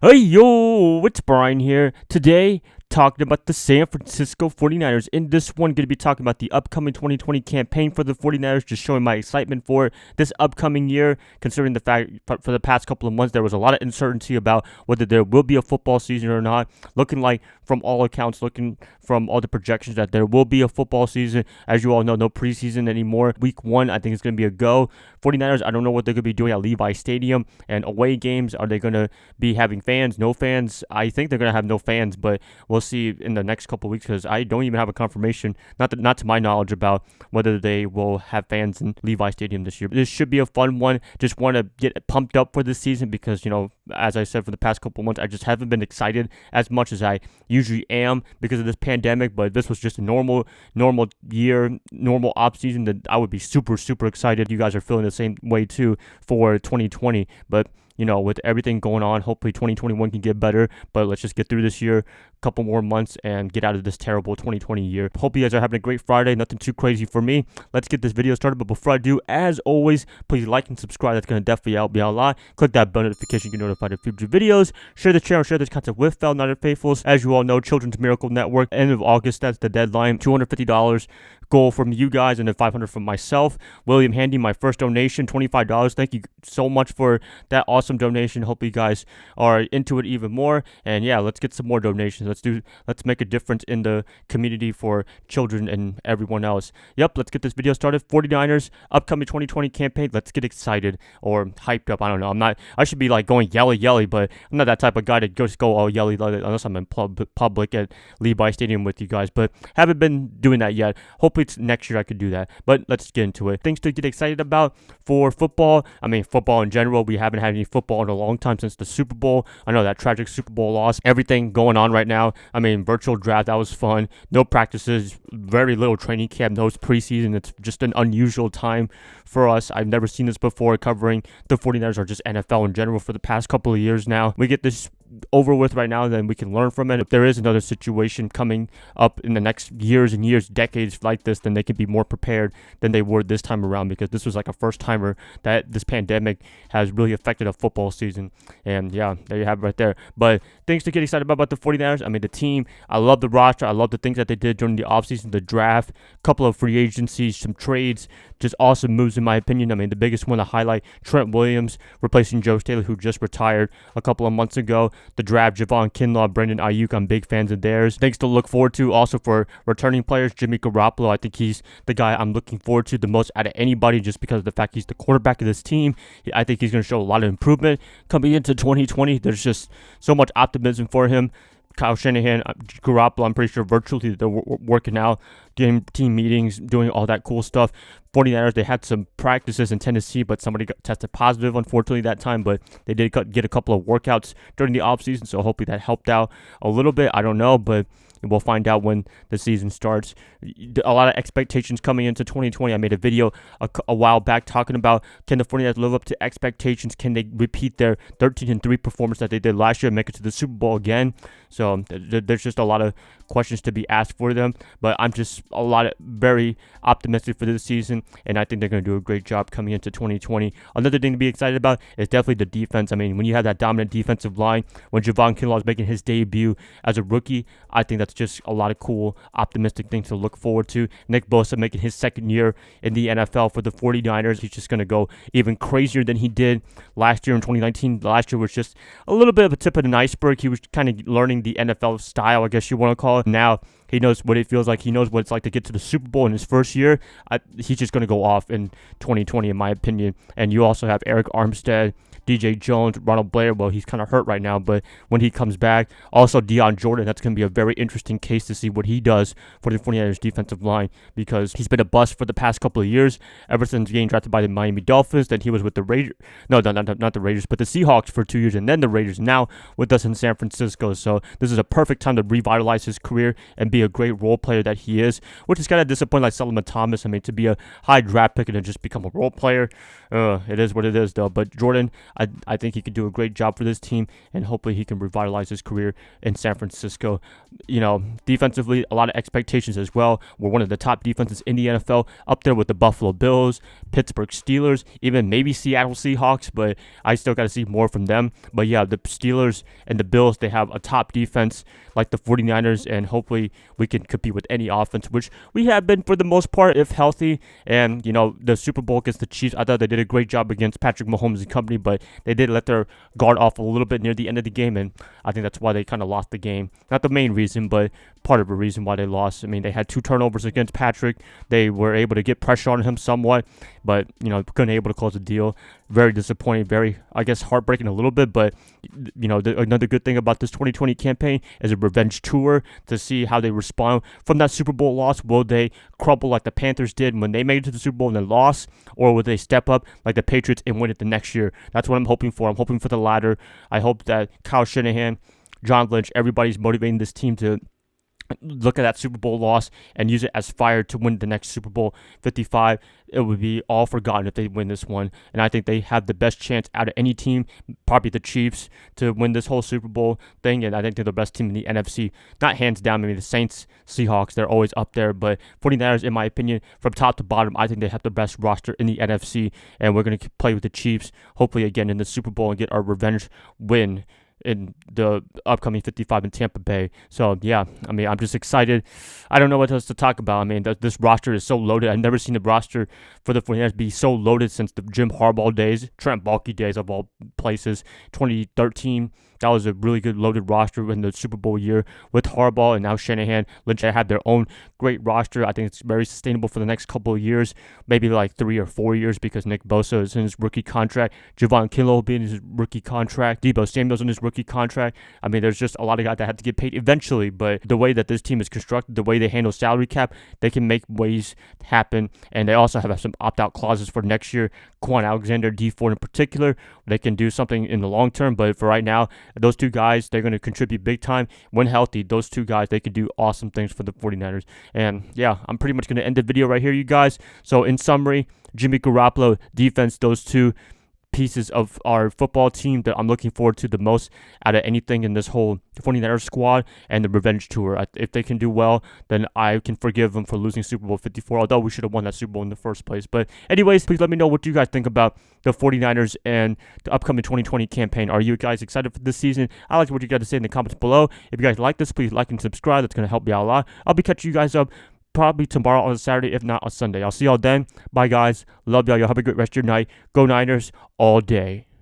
Hey yo, it's Brian here. Today, talking about the San Francisco 49ers. In this one, going to be talking about the upcoming 2020 campaign for the 49ers, just showing my excitement for this upcoming year, considering the fact for the past couple of months there was a lot of uncertainty about whether there will be a football season or not. Looking like, from all accounts, looking from all the projections, that there will be a football season. As you all know, no preseason anymore. Week 1, I think it's going to be a go. 49ers, I don't know what they're going to be doing at Levi Stadium. And away games, are they going to be having fans, no fans? I think they're going to have no fans, but we'll see in the next couple of weeks, because I don't even have a confirmation, not to my knowledge, about whether they will have fans in Levi Stadium this year. This should be a fun one. Just want to get pumped up for this season because, as I said, for the past couple of months, I just haven't been excited as much as I usually am because of this pandemic. But this was just a normal year, normal off season, that I would be super excited. You guys are feeling the same way too for 2020, but with everything going on, hopefully 2021 can get better. But let's just get through this year, couple more months, and get out of this terrible 2020 year. Hope you guys are having a great Friday. Nothing too crazy for me. Let's get this video started. But before I do, as always, please like and subscribe. That's going to definitely help me out a lot. Click that bell notification to get notified of future videos. Share the channel, share this content with fellow United faithfuls. As you all know, Children's Miracle Network, end of August, that's the deadline. $250 goal from you guys, and then $500 from myself. William Handy, my first donation, $25. Thank you so much for that awesome donation. Hope you guys are into it even more. And yeah, let's get some more donations. Let's make a difference in the community for children and everyone else. Yep, let's get this video started. 49ers upcoming 2020 campaign. Let's get excited or hyped up. I don't know. I should be like going yelly, but I'm not that type of guy to just go all yelly unless I'm in public at Levi Stadium with you guys. But haven't been doing that yet. Hopefully next year I could do that. But let's get into it. Things to get excited about for football. Football in general. We haven't had any football in a long time since the Super Bowl. I know that tragic Super Bowl loss. Everything going on right now. Virtual draft, that was fun. No practices, very little training camp, no preseason. It's just an unusual time for us. I've never seen this before, covering the 49ers or just NFL in general for the past couple of years now. We get this over with right now, then we can learn from it. If there is another situation coming up in the next years and years, decades like this, then they can be more prepared than they were this time around, because this was like a first timer that this pandemic has really affected a football season. And yeah, there you have it right there. But things to get excited about the 49ers. The team, I love the roster. I love the things that they did during the offseason, the draft, couple of free agencies, some trades, just awesome moves in my opinion. The biggest one to highlight, Trent Williams replacing Joe Staley, who just retired a couple of months ago. The draft, Javon Kinlaw, Brendan Ayuk, I'm big fans of theirs. Things to look forward to also for returning players, Jimmy Garoppolo. I think he's the guy I'm looking forward to the most out of anybody, just because of the fact he's the quarterback of this team. I think he's going to show a lot of improvement coming into 2020. There's just so much optimism for him. Kyle Shanahan, Garoppolo, I'm pretty sure virtually they're working out, getting team meetings, doing all that cool stuff. 49ers, they had some practices in Tennessee, but somebody got tested positive, unfortunately, that time. But they did get a couple of workouts during the offseason, so hopefully that helped out a little bit. I don't know, but we'll find out when the season starts. A lot of expectations coming into 2020. I made a video a while back talking about, can the 49ers live up to expectations? Can they repeat their 13-3 performance that they did last year and make it to the Super Bowl again? So there's just a lot of questions to be asked for them. But I'm just very optimistic for this season, and I think they're going to do a great job coming into 2020. Another thing to be excited about is definitely the defense. When you have that dominant defensive line, when Javon Kinlaw is making his debut as a rookie, I think that's just a lot of cool, optimistic things to look forward to. Nick Bosa making his second year in the NFL for the 49ers. He's just going to go even crazier than he did last year in 2019. Last year was just a little bit of a tip of an iceberg. He was kind of learning the NFL style, I guess you want to call it. Now he knows what it feels like. He knows what it's like to get to the Super Bowl in his first year. He's just going to go off in 2020, in my opinion. And you also have Eric Armstead, DJ Jones, Ronald Blair. Well, he's kind of hurt right now, but when he comes back, also Deion Jordan, that's going to be a very interesting case to see what he does for the 49ers defensive line, because he's been a bust for the past couple of years, ever since getting drafted by the Miami Dolphins. Then he was with the Raiders, not the Raiders, but the Seahawks for 2 years, and then the Raiders, now with us in San Francisco. So this is a perfect time to revitalize his career and be a great role player that he is, which is kind of disappointing, like Solomon Thomas. To be a high draft pick and then just become a role player, it is what it is though. But Jordan, I think he could do a great job for this team, and hopefully he can revitalize his career in San Francisco. Defensively, a lot of expectations as well. We're one of the top defenses in the NFL, up there with the Buffalo Bills, Pittsburgh Steelers, even maybe Seattle Seahawks, but I still got to see more from them. But yeah, the Steelers and the Bills, they have a top defense like the 49ers, and hopefully we can compete with any offense, which we have been for the most part if healthy. And, the Super Bowl against the Chiefs, I thought they did a great job against Patrick Mahomes and company, but they did let their guard off a little bit near the end of the game, and I think that's why they kind of lost the game. Not the main reason, but part of the reason why they lost. I mean, they had 2 turnovers against Patrick. They were able to get pressure on him somewhat, but, couldn't able to close the deal. Very disappointing, very, I guess, heartbreaking a little bit, but, another good thing about this 2020 campaign is a revenge tour to see how they respond from that Super Bowl loss. Will they crumble like the Panthers did when they made it to the Super Bowl and then lost, or will they step up like the Patriots and win it the next year? That's what I'm hoping for. I'm hoping for the latter. I hope that Kyle Shanahan, John Lynch, everybody's motivating this team to look at that Super Bowl loss and use it as fire to win the next Super Bowl 55. It would be all forgotten if they win this one. And I think they have the best chance out of any team, probably the Chiefs, to win this whole Super Bowl thing. And I think they're the best team in the NFC. Not hands down, maybe the Saints, Seahawks, they're always up there. But 49ers, in my opinion, from top to bottom, I think they have the best roster in the NFC. And we're going to play with the Chiefs, hopefully again in the Super Bowl, and get our revenge win in the upcoming 55 in Tampa Bay. So, yeah, I mean, I'm just excited. I don't know what else to talk about. I mean, this roster is so loaded. I've never seen the roster for the 49ers be so loaded since the Jim Harbaugh days, Trent Baalke days of all places, 2013. That was a really good loaded roster in the Super Bowl year with Harbaugh and now Shanahan. Lynch had their own great roster. I think it's very sustainable for the next couple of years, maybe like 3 or 4 years, because Nick Bosa is in his rookie contract. Javon Kinlaw will be in his rookie contract. Deebo Samuel's in his rookie contract. I mean, there's just a lot of guys that have to get paid eventually, but the way that this team is constructed, the way they handle salary cap, they can make ways happen, and they also have some opt-out clauses for next year. Quan Alexander, D Ford in particular, they can do something in the long term, but for right now, those 2 guys, they're going to contribute big time. When healthy, those 2 guys, they can do awesome things for the 49ers. And yeah, I'm pretty much going to end the video right here, you guys. So in summary, Jimmy Garoppolo, defense, those 2 pieces of our football team that I'm looking forward to the most out of anything in this whole 49ers squad, and the revenge tour. If they can do well, then I can forgive them for losing Super Bowl 54, although we should have won that Super Bowl in the first place. But anyways, please let me know what you guys think about the 49ers and the upcoming 2020 campaign. Are you guys excited for this season? I like what you got to say in the comments below. If you guys like this, please like and subscribe. That's going to help me out a lot. I'll be catching you guys up probably tomorrow on Saturday, if not on Sunday. I'll see y'all then. Bye, guys. Love y'all. Y'all have a great rest of your night. Go Niners all day.